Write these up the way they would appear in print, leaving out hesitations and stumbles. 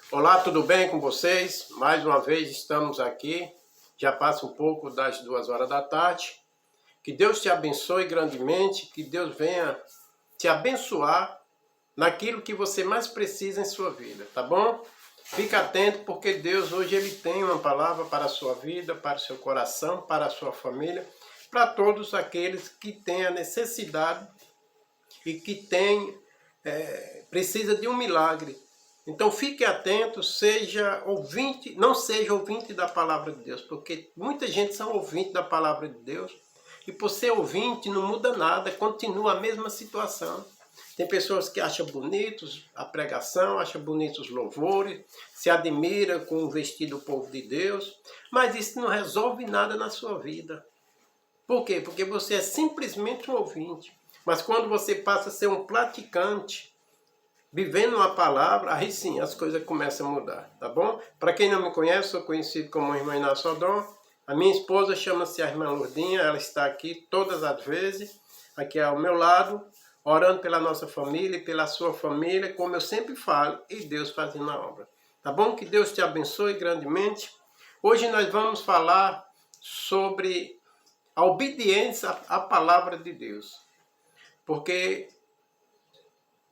Olá, tudo bem com vocês? Mais uma vez estamos aqui, já passa um pouco das 2 horas da tarde. Que Deus te abençoe grandemente, que Deus venha te abençoar naquilo que você mais precisa em sua vida, tá bom? Fica atento porque Deus hoje ele tem uma palavra para a sua vida, para o seu coração, para a sua família, para todos aqueles que têm a necessidade e que precisa de um milagre. Então fique atento, seja ouvinte, não seja ouvinte da palavra de Deus, porque muita gente são ouvintes da palavra de Deus, e por ser ouvinte não muda nada, continua a mesma situação. Tem pessoas que acham bonitos a pregação, acham bonitos os louvores, se admira com o vestido do povo de Deus, mas isso não resolve nada na sua vida. Por quê? Porque você é simplesmente um ouvinte. Mas quando você passa a ser um praticante, vivendo uma palavra, aí sim as coisas começam a mudar, tá bom? Para quem não me conhece, sou conhecido como Irmã Inácio Sodom. A minha esposa chama-se a Irmã Lourdinha, ela está aqui todas as vezes, aqui ao meu lado, orando pela nossa família e pela sua família, como eu sempre falo, e Deus fazendo a obra. Tá bom? Que Deus te abençoe grandemente. Hoje nós vamos falar sobre a obediência à palavra de Deus. Porque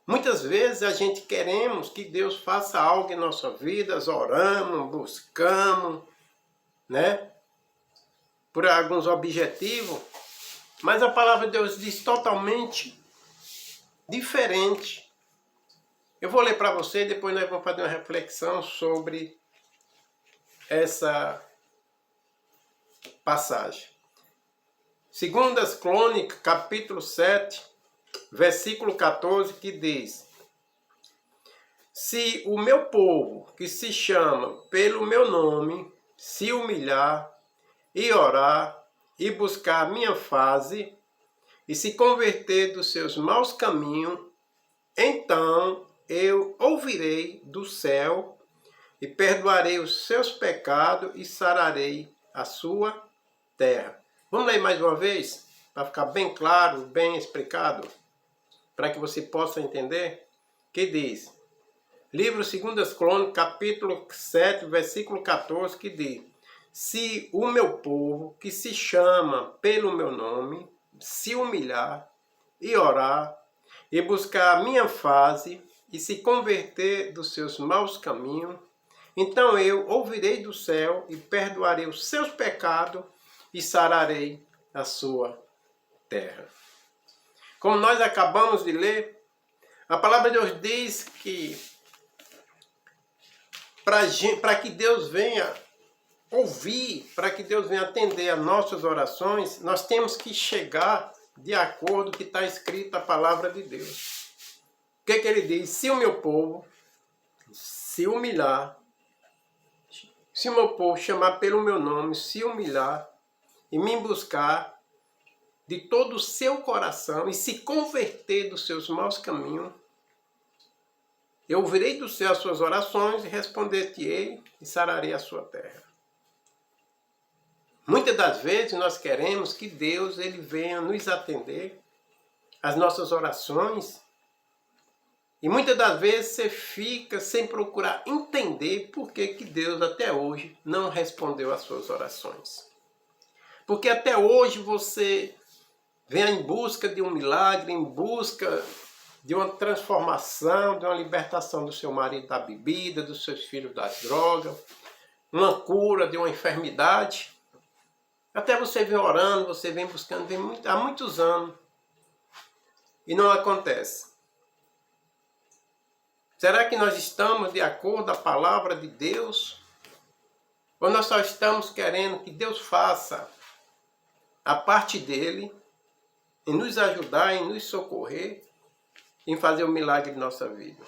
muitas vezes a gente queremos que Deus faça algo em nossa vida, oramos, buscamos, né? Por alguns objetivos, mas a palavra de Deus diz totalmente diferente. Eu vou ler para você e depois nós vamos fazer uma reflexão sobre essa passagem. Segundas Crônicas, capítulo 7, versículo 14, que diz: Se o meu povo, que se chama pelo meu nome, se humilhar e orar e buscar a minha face e se converter dos seus maus caminhos, então eu ouvirei do céu e perdoarei os seus pecados e sararei a sua terra. Vamos ler mais uma vez, para ficar bem claro, bem explicado, para que você possa entender, que diz, livro 2 Crônicas, capítulo 7, versículo 14, que diz: Se o meu povo, que se chama pelo meu nome, se humilhar e orar, e buscar a minha face, e se converter dos seus maus caminhos, então eu ouvirei do céu e perdoarei os seus pecados e sararei a sua terra. Como nós acabamos de ler, a palavra de Deus diz que para que Deus venha ouvir, para que Deus venha atender as nossas orações, nós temos que chegar de acordo com o que está escrito na palavra de Deus. O que ele diz? Se o meu povo se humilhar, se o meu povo chamar pelo meu nome, se humilhar e me buscar de todo o seu coração e se converter dos seus maus caminhos, eu ouvirei do céu as suas orações e responder-te-ei e sararei a sua terra. Muitas das vezes nós queremos que Deus ele venha nos atender às nossas orações, e muitas das vezes você fica sem procurar entender por que Deus até hoje não respondeu às suas orações. Porque até hoje você vem em busca de um milagre, em busca de uma transformação, de uma libertação do seu marido da bebida, dos seus filhos das drogas, uma cura de uma enfermidade. Até você vem orando, você vem buscando há muitos anos e não acontece. Será que nós estamos de acordo com a palavra de Deus? Ou nós só estamos querendo que Deus faça a parte dele em nos ajudar, em nos socorrer, em fazer o milagre de nossa vida?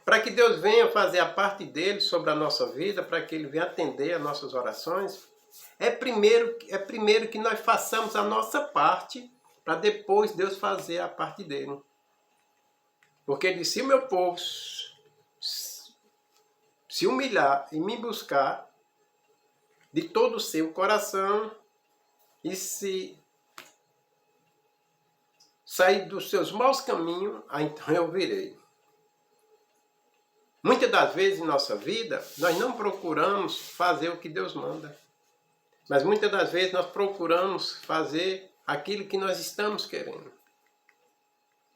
Para que Deus venha fazer a parte dele sobre a nossa vida, para que ele venha atender as nossas orações, é primeiro que nós façamos a nossa parte, para depois Deus fazer a parte dele. Porque ele disse: se o meu povo se humilhar e me buscar de todo o seu coração e se sair dos seus maus caminhos, então eu virei. Muitas das vezes em nossa vida, nós não procuramos fazer o que Deus manda. Mas muitas das vezes nós procuramos fazer aquilo que nós estamos querendo.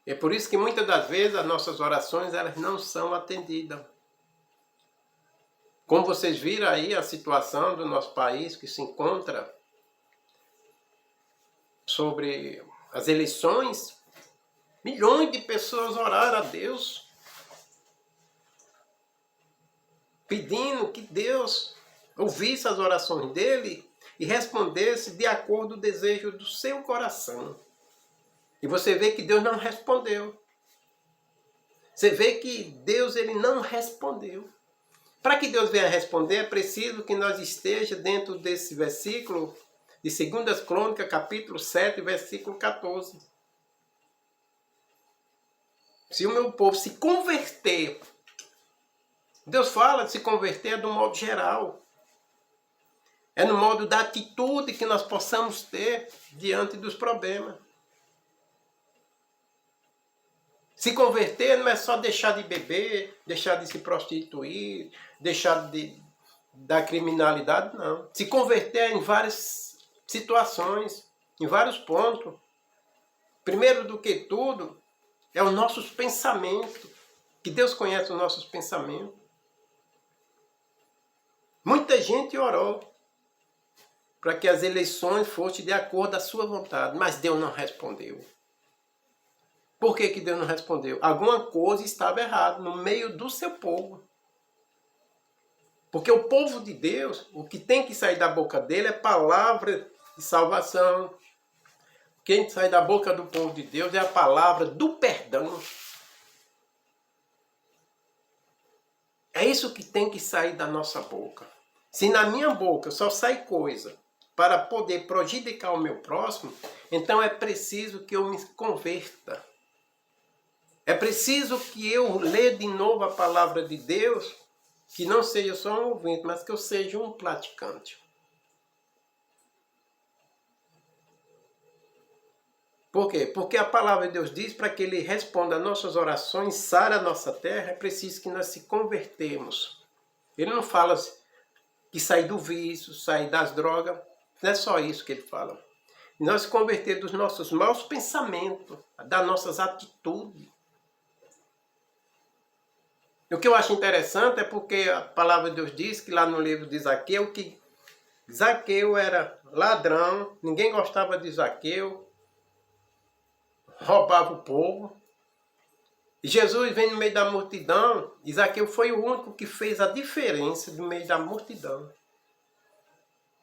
É por isso que muitas das vezes as nossas orações elas não são atendidas. Como vocês viram aí a situação do nosso país que se encontra sobre as eleições, milhões de pessoas oraram a Deus, pedindo que Deus ouvisse as orações dele e respondesse de acordo com o desejo do seu coração. E você vê que Deus não respondeu. Você vê que Deus ele não respondeu. Para que Deus venha responder, é preciso que nós esteja dentro desse versículo de 2 Crônicas, capítulo 7, versículo 14. Se o meu povo se converter, Deus fala de se converter de um modo geral. É no modo da atitude que nós possamos ter diante dos problemas. Se converter não é só deixar de beber, deixar de se prostituir, deixar da criminalidade, não. Se converter em várias situações, em vários pontos. Primeiro do que tudo, é os nossos pensamentos, que Deus conhece os nossos pensamentos. Muita gente orou para que as eleições fossem de acordo com a sua vontade, mas Deus não respondeu. Por que Deus não respondeu? Alguma coisa estava errada no meio do seu povo. Porque o povo de Deus, o que tem que sair da boca dele é palavra de salvação. Quem sai da boca do povo de Deus é a palavra do perdão. É isso que tem que sair da nossa boca. Se na minha boca só sai coisa para poder prejudicar o meu próximo, então é preciso que eu me converta. É preciso que eu leia de novo a palavra de Deus, que não seja só um ouvinte, mas que eu seja um praticante. Por quê? Porque a palavra de Deus diz para que Ele responda às nossas orações, sare a nossa terra, é preciso que nós se convertemos. Ele não fala que sair do vício, sair das drogas, não é só isso que Ele fala. Nós se converter dos nossos maus pensamentos, das nossas atitudes. O que eu acho interessante é porque a palavra de Deus diz que lá no livro de Zaqueu, que Zaqueu era ladrão, ninguém gostava de Zaqueu, roubava o povo. E Jesus vem no meio da multidão, e Zaqueu foi o único que fez a diferença no meio da multidão.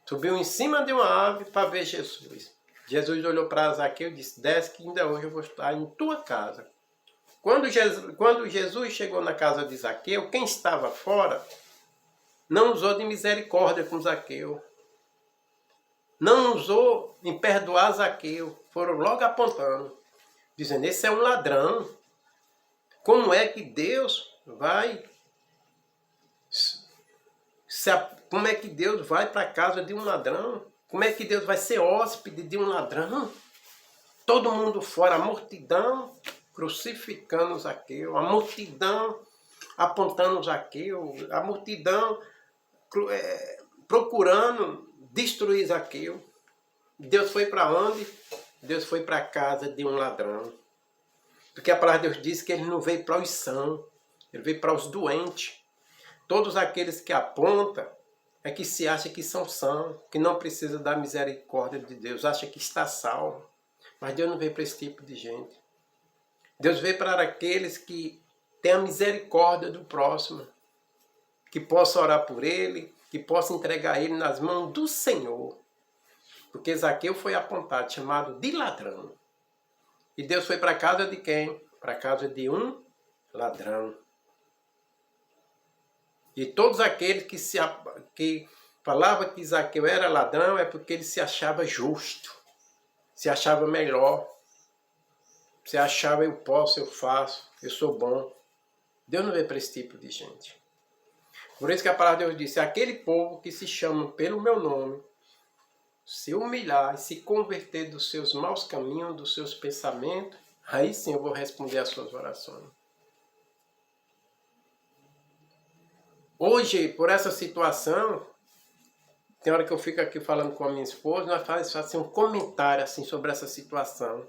Subiu em cima de uma árvore para ver Jesus. Jesus olhou para Zaqueu e disse, desce que ainda hoje eu vou estar em tua casa. Quando Jesus chegou na casa de Zaqueu, quem estava fora não usou de misericórdia com Zaqueu. Não usou em perdoar Zaqueu. Foram logo apontando, dizendo, esse é um ladrão. Como é que Deus vai... Como é que Deus vai para a casa de um ladrão? Como é que Deus vai ser hóspede de um ladrão? Todo mundo fora, a multidão crucificando Zaqueu, a multidão apontando Zaqueu, a multidão procurando destruir Zaqueu. Deus foi para onde? Deus foi para a casa de um ladrão. Porque a palavra de Deus diz que ele não veio para os sãos, ele veio para os doentes. Todos aqueles que apontam é que se acha que são sãos, que não precisa da misericórdia de Deus, acha que está salvo. Mas Deus não veio para esse tipo de gente. Deus veio para aqueles que têm a misericórdia do próximo, que possa orar por ele, que possa entregar ele nas mãos do Senhor. Porque Zaqueu foi apontado, chamado de ladrão. E Deus foi para a casa de quem? Para a casa de um ladrão. E todos aqueles que falavam que Zaqueu era ladrão é porque ele se achava justo, se achava melhor. Você achava, eu posso, eu faço, eu sou bom. Deus não veio para esse tipo de gente. Por isso que a palavra de Deus disse, aquele povo que se chama pelo meu nome, se humilhar e se converter dos seus maus caminhos, dos seus pensamentos, aí sim eu vou responder às suas orações. Hoje, por essa situação, tem hora que eu fico aqui falando com a minha esposa, nós fazemos assim, um comentário assim, sobre essa situação.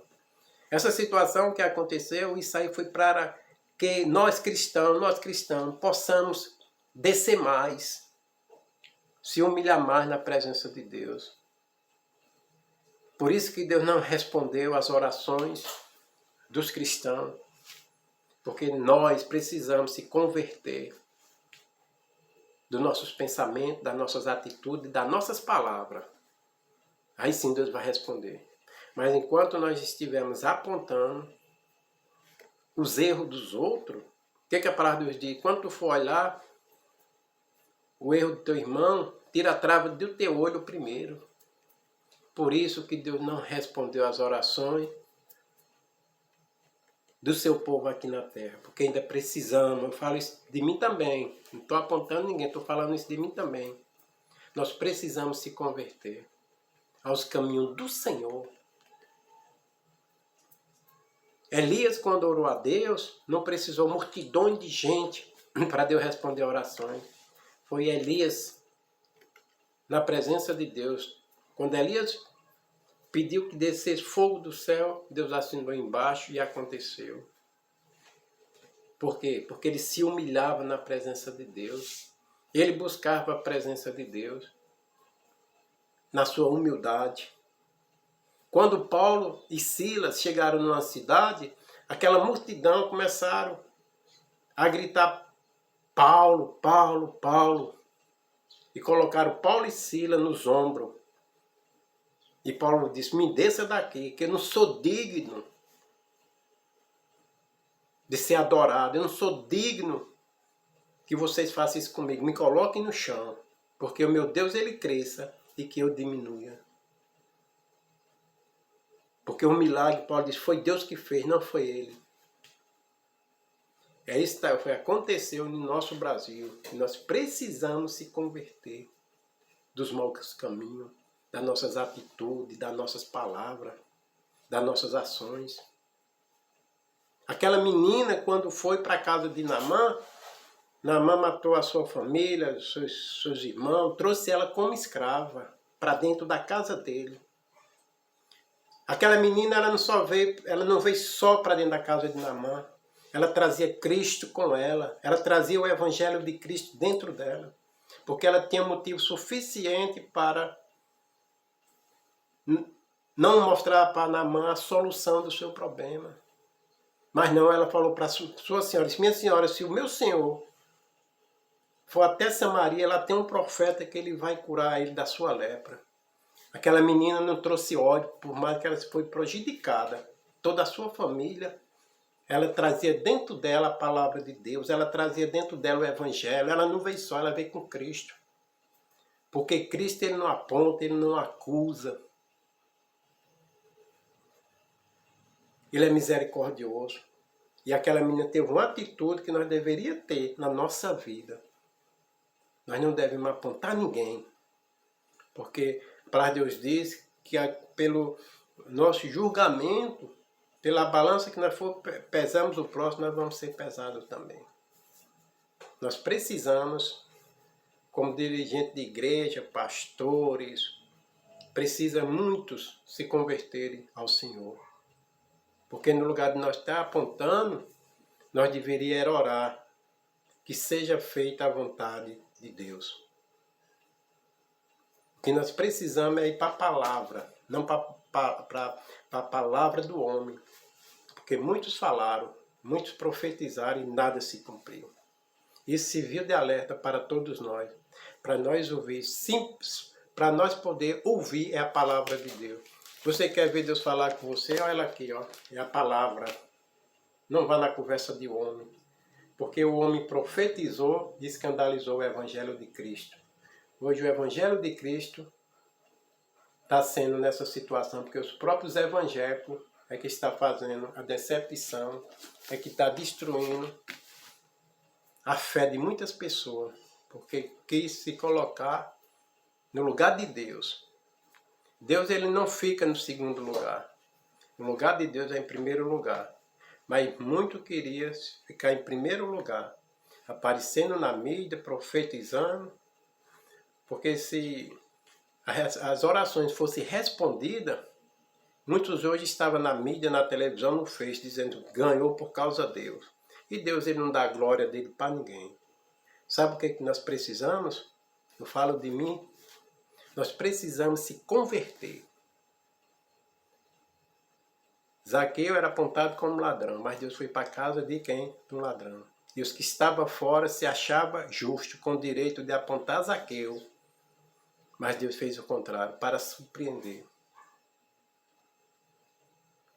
Essa situação que aconteceu, isso aí foi para que nós cristãos, possamos descer mais, se humilhar mais na presença de Deus. Por isso que Deus não respondeu às orações dos cristãos, porque nós precisamos se converter dos nossos pensamentos, das nossas atitudes, das nossas palavras. Aí sim Deus vai responder. Mas enquanto nós estivermos apontando os erros dos outros, o que a palavra de Deus diz? Quando tu for olhar o erro do teu irmão, tira a trava do teu olho primeiro. Por isso que Deus não respondeu às orações do seu povo aqui na terra. Porque ainda precisamos, eu falo isso de mim também. Não estou apontando ninguém, estou falando isso de mim também. Nós precisamos se converter aos caminhos do Senhor. Elias, quando orou a Deus, não precisou multidões de gente para Deus responder orações. Foi Elias, na presença de Deus. Quando Elias pediu que descesse fogo do céu, Deus assinou embaixo e aconteceu. Por quê? Porque ele se humilhava na presença de Deus. Ele buscava a presença de Deus na sua humildade. Quando Paulo e Silas chegaram numa cidade, aquela multidão começaram a gritar Paulo, Paulo, Paulo. E colocaram Paulo e Silas nos ombros. E Paulo disse, me desça daqui, que eu não sou digno de ser adorado. Eu não sou digno que vocês façam isso comigo. Me coloquem no chão, porque o meu Deus, ele cresça e que eu diminua. Porque o milagre, Paulo diz, foi Deus que fez, não foi ele. É isso que aconteceu no nosso Brasil. Nós precisamos se converter dos maus caminhos, das nossas atitudes, das nossas palavras, das nossas ações. Aquela menina, quando foi para a casa de Naamã, Naamã matou a sua família, seus irmãos, trouxe ela como escrava para dentro da casa dele. Aquela menina, ela não veio só para dentro da casa de Naamã. Ela trazia Cristo com ela. Ela trazia o Evangelho de Cristo dentro dela. Porque ela tinha motivo suficiente para não mostrar para Naamã a solução do seu problema. Mas não, ela falou para sua senhora, disse, minha senhora, se o meu senhor for até Samaria, ela tem um profeta que ele vai curar ele da sua lepra. Aquela menina não trouxe ódio, por mais que ela foi prejudicada. Toda a sua família, ela trazia dentro dela a palavra de Deus, ela trazia dentro dela o Evangelho. Ela não veio só, ela veio com Cristo. Porque Cristo, ele não aponta, ele não acusa. Ele é misericordioso. E aquela menina teve uma atitude que nós deveríamos ter na nossa vida. Nós não devemos apontar ninguém. Porque a palavra de Deus diz que pelo nosso julgamento, pela balança que nós for pesamos o próximo, nós vamos ser pesados também. Nós precisamos, como dirigente de igreja, pastores, precisa muitos se converterem ao Senhor. Porque no lugar de nós estar apontando, nós deveríamos orar que seja feita a vontade de Deus. O que nós precisamos é ir para a palavra, não para a palavra do homem. Porque muitos falaram, muitos profetizaram e nada se cumpriu. Isso serviu de alerta para todos nós, para nós ouvir, simples, para nós poder ouvir é a palavra de Deus. Você quer ver Deus falar com você? Olha ela aqui, ó, é a palavra. Não vá na conversa de homem. Porque o homem profetizou e escandalizou o Evangelho de Cristo. Hoje o Evangelho de Cristo está sendo nessa situação, porque os próprios evangélicos é que está fazendo a decepção, é que está destruindo a fé de muitas pessoas, porque quis se colocar no lugar de Deus. Deus, ele não fica no segundo lugar. O lugar de Deus é em primeiro lugar. Mas muito queria ficar em primeiro lugar. aparecendo na mídia, profetizando, porque se as orações fossem respondidas, muitos hoje estavam na mídia, na televisão, no Face, dizendo que ganhou por causa de Deus. E Deus, ele não dá a glória dele para ninguém. Sabe o que nós precisamos? Eu falo de mim. Nós precisamos se converter. Zaqueu era apontado como ladrão, mas Deus foi para a casa de quem? De um ladrão. E os que estavam fora se achavam justos, com o direito de apontar Zaqueu. Mas Deus fez o contrário, para surpreender.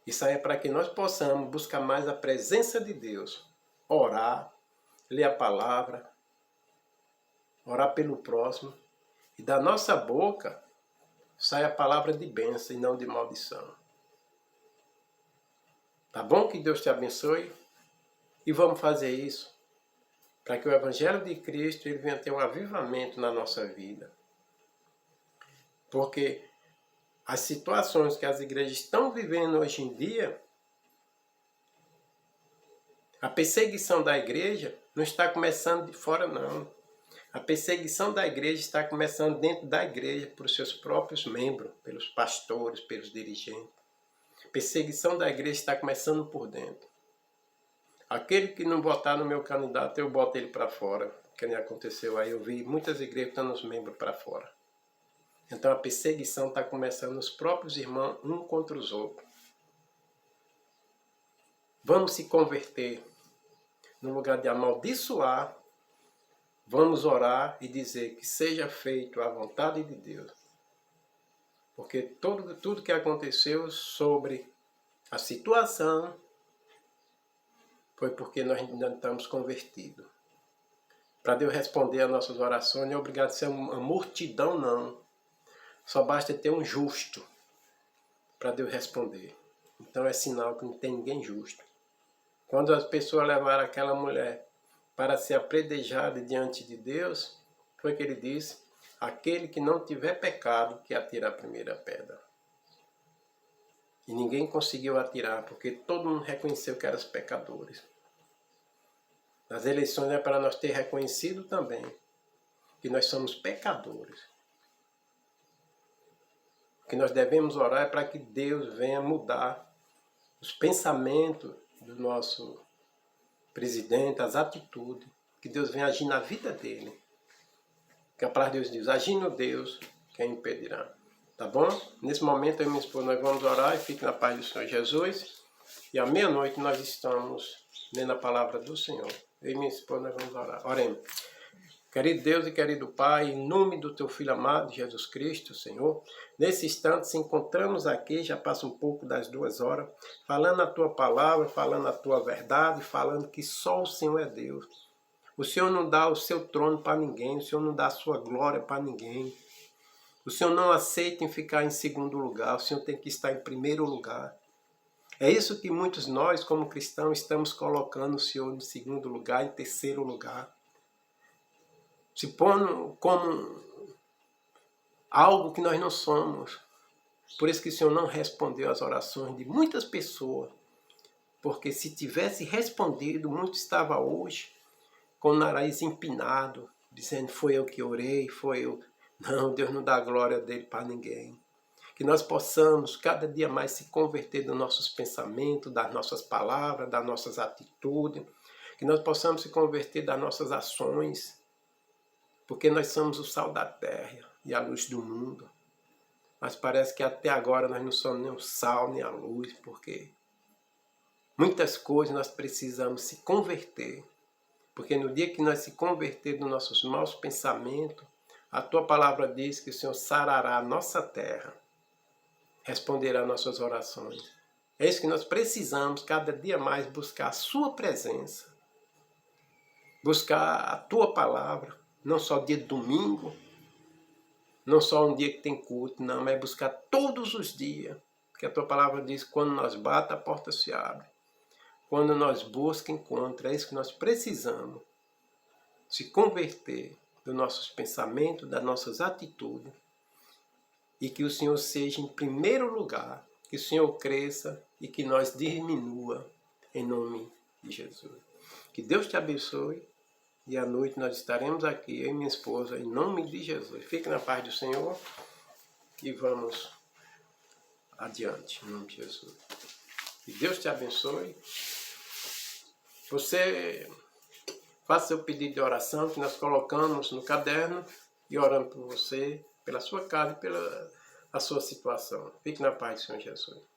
Isso aí é para que nós possamos buscar mais a presença de Deus. Orar, ler a palavra, orar pelo próximo. E da nossa boca sai a palavra de bênção e não de maldição. Tá bom? Que Deus te abençoe. E vamos fazer isso para que o Evangelho de Cristo ele venha ter um avivamento na nossa vida. Porque as situações que as igrejas estão vivendo hoje em dia, a perseguição da igreja não está começando de fora, não. A perseguição da igreja está começando dentro da igreja, por seus próprios membros, pelos pastores, pelos dirigentes. A perseguição da igreja está começando por dentro. Aquele que não votar no meu candidato, eu boto ele para fora. Que nem aconteceu aí, eu vi muitas igrejas botando os membros para fora. Então a perseguição está começando nos próprios irmãos, um contra os outros. Vamos se converter. No lugar de amaldiçoar, vamos orar e dizer que seja feito a vontade de Deus. Porque tudo que aconteceu sobre a situação foi porque nós ainda não estamos convertidos. Para Deus responder às nossas orações, não é obrigado a ser uma multidão, não. Só basta ter um justo para Deus responder. Então é sinal que não tem ninguém justo. Quando as pessoas levaram aquela mulher para ser apredejada diante de Deus, foi que ele disse: aquele que não tiver pecado, que atire a primeira pedra. E ninguém conseguiu atirar, porque todo mundo reconheceu que eram os pecadores. Nas eleições é para nós ter reconhecido também que nós somos pecadores. O que nós devemos orar é para que Deus venha mudar os pensamentos do nosso presidente, as atitudes, que Deus venha agir na vida dele. Que a palavra de Deus diz: agindo Deus, quem impedirá? Tá bom? Nesse momento eu e minha esposa nós vamos orar e fique na paz do Senhor Jesus. E à meia-noite nós estamos lendo a palavra do Senhor. Eu e minha esposa nós vamos orar. Oremos. Querido Deus e querido Pai, em nome do Teu Filho amado, Jesus Cristo, Senhor, nesse instante se encontramos aqui, já passa um pouco das 2 horas, falando a Tua palavra, falando a Tua verdade, falando que só o Senhor é Deus. O Senhor não dá o Seu trono para ninguém, o Senhor não dá a Sua glória para ninguém. O Senhor não aceita em ficar em segundo lugar, o Senhor tem que estar em primeiro lugar. É isso que muitos nós, como cristãos, estamos colocando o Senhor em segundo lugar, em terceiro lugar. Se pondo como algo que nós não somos. Por isso que o Senhor não respondeu às orações de muitas pessoas. Porque se tivesse respondido, muitos estavam hoje com o nariz empinado, dizendo: foi eu que orei, foi eu. Não, Deus não dá a glória dele para ninguém. Que nós possamos cada dia mais se converter dos nossos pensamentos, das nossas palavras, das nossas atitudes. Que nós possamos se converter das nossas ações. Porque nós somos o sal da terra e a luz do mundo. Mas parece que até agora nós não somos nem o sal, nem a luz, porque muitas coisas nós precisamos se converter. Porque no dia que nós se converter dos nossos maus pensamentos, a Tua palavra diz que o Senhor sarará a nossa terra, responderá nossas orações. É isso que nós precisamos cada dia mais buscar a Sua presença, buscar a Tua palavra, não só dia de domingo, não só um dia que tem culto, não, mas buscar todos os dias. Porque a Tua palavra diz que quando nós batemos, a porta se abre. Quando nós buscamos, encontra. É isso que nós precisamos. Se converter dos nossos pensamentos, das nossas atitudes. E que o Senhor seja em primeiro lugar. Que o Senhor cresça e que nós diminua em nome de Jesus. Que Deus te abençoe. E à noite nós estaremos aqui, eu e minha esposa, em nome de Jesus. Fique na paz do Senhor e vamos adiante, em nome de Jesus. Que Deus te abençoe. Você faça seu pedido de oração que nós colocamos no caderno e orando por você, pela sua casa e pela a sua situação. Fique na paz do Senhor Jesus.